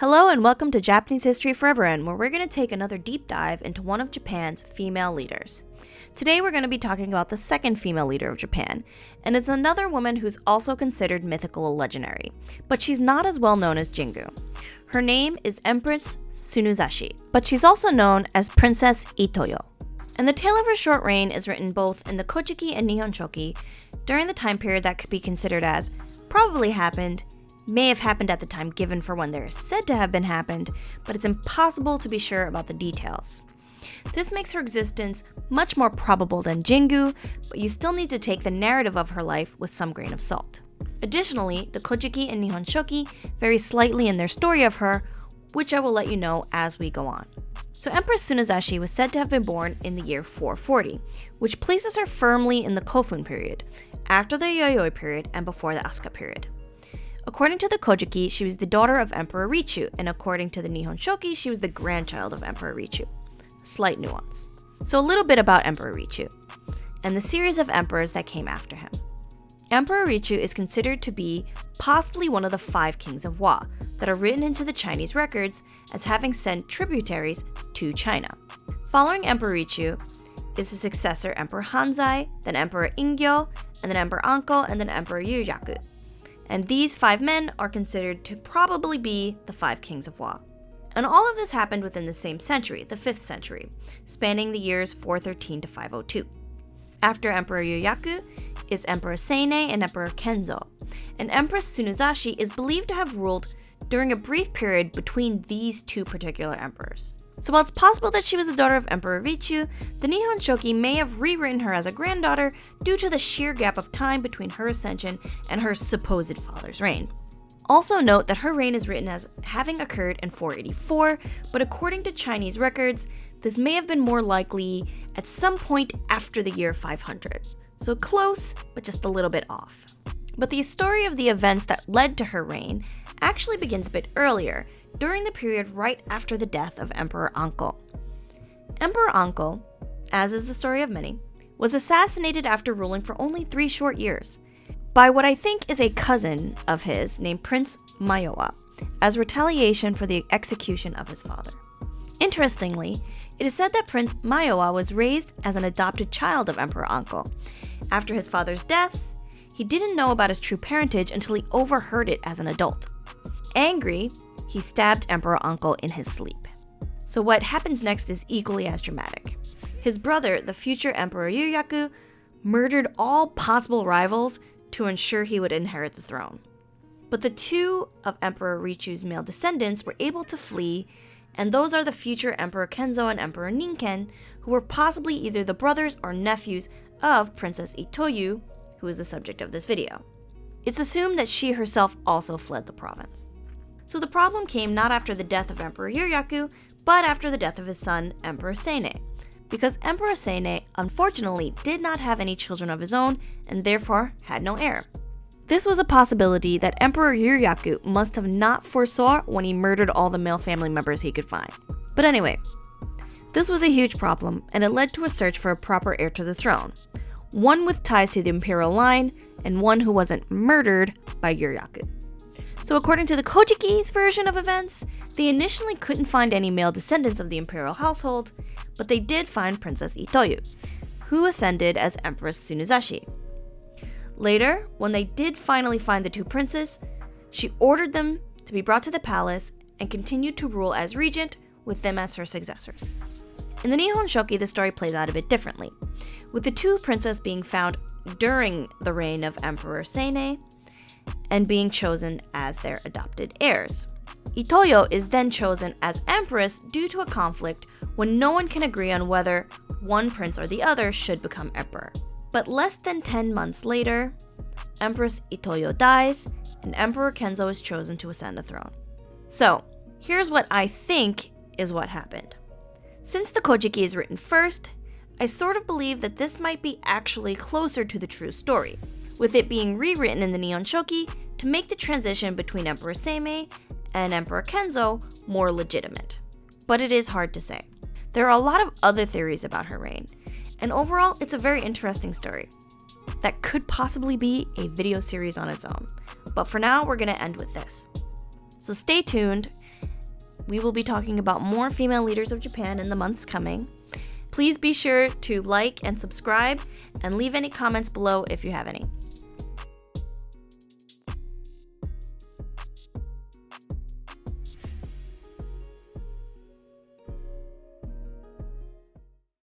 Hello and welcome to Japanese History for Everyone, where we're going to take another deep dive into one of Japan's female leaders. Today we're going to be talking about the second female leader of Japan, and it's another woman who's also considered mythical or legendary, but she's not as well known as Jingu. Her name is Empress Tsunuzashi, but she's also known as Princess Itoyo. And the tale of her short reign is written both in the Kojiki and Nihonshoki during the time period that could be considered as probably happened, may have happened at the time given for when they're said to have been happened, but it's impossible to be sure about the details. This makes her existence much more probable than Jingu, but you still need to take the narrative of her life with some grain of salt. Additionally, the Kojiki and Nihonshoki vary slightly in their story of her, which I will let you know as we go on. So Empress Tsunuzashi was said to have been born in the year 440, which places her firmly in the Kofun period, after the Yayoi period and before the Asuka period. According to the Kojiki, she was the daughter of Emperor Richu, and according to the Nihonshoki, she was the grandchild of Emperor Richu. Slight nuance. So a little bit about Emperor Richu, and the series of emperors that came after him. Emperor Richu is considered to be possibly one of the 5 kings of Wa that are written into the Chinese records as having sent tributaries to China. Following Emperor Richu is his successor Emperor Hanzai, then Emperor Ingyo, and then Emperor Anko, and then Emperor Yuryaku. And these 5 men are considered to probably be the 5 kings of Wa. And all of this happened within the same century, the 5th century, spanning the years 413 to 502. After Emperor Yuryaku is Emperor Seine and Emperor Kenzo, and Empress Tsunuzashi is believed to have ruled during a brief period between these 2 particular emperors. So while it's possible that she was the daughter of Emperor Richu, the Nihonshoki may have rewritten her as a granddaughter due to the sheer gap of time between her ascension and her supposed father's reign. Also note that her reign is written as having occurred in 484, but according to Chinese records, this may have been more likely at some point after the year 500. So close, but just a little bit off. But the story of the events that led to her reign actually begins a bit earlier, during the period right after the death of Emperor Anko. Emperor Anko, as is the story of many, was assassinated after ruling for only 3 short years by what I think is a cousin of his named Prince Mayowa, as retaliation for the execution of his father. Interestingly, it is said that Prince Mayowa was raised as an adopted child of Emperor Anko. After his father's death, he didn't know about his true parentage until he overheard it as an adult. Angry, he stabbed Emperor Anko in his sleep. So what happens next is equally as dramatic. His brother, the future Emperor Yuryaku, murdered all possible rivals to ensure he would inherit the throne. But the 2 of Emperor Richu's male descendants were able to flee, and those are the future Emperor Kenzo and Emperor Ninken, who were possibly either the brothers or nephews of Princess Itoyu, who is the subject of this video. It's assumed that she herself also fled the province. So the problem came not after the death of Emperor Yuryaku, but after the death of his son, Emperor Seine, because Emperor Seine unfortunately did not have any children of his own and therefore had no heir. This was a possibility that Emperor Yuryaku must have not foresaw when he murdered all the male family members he could find. But anyway, this was a huge problem, and it led to a search for a proper heir to the throne, one with ties to the imperial line and one who wasn't murdered by Yuryaku. So according to the Kojiki's version of events, they initially couldn't find any male descendants of the imperial household, but they did find Princess Itoyu, who ascended as Empress Tsunuzashi. Later, when they did finally find the 2 princes, she ordered them to be brought to the palace and continued to rule as regent with them as her successors. In the Nihonshoki, the story plays out a bit differently, with the 2 princes being found during the reign of Emperor Seine and being chosen as their adopted heirs. Itoyo is then chosen as empress due to a conflict when no one can agree on whether one prince or the other should become emperor. But less than 10 months later, Empress Itoyo dies and Emperor Kenzo is chosen to ascend the throne. So, here's what I think is what happened. Since the Kojiki is written first, I sort of believe that this might be actually closer to the true story, with it being rewritten in the Nihonshoki to make the transition between Emperor Seimei and Emperor Kenzo more legitimate. But it is hard to say. There are a lot of other theories about her reign, and overall, it's a very interesting story that could possibly be a video series on its own. But for now, we're going to end with this. So stay tuned, We will be talking about more female leaders of Japan in the months coming. Please be sure to like and subscribe and leave any comments below if you have any.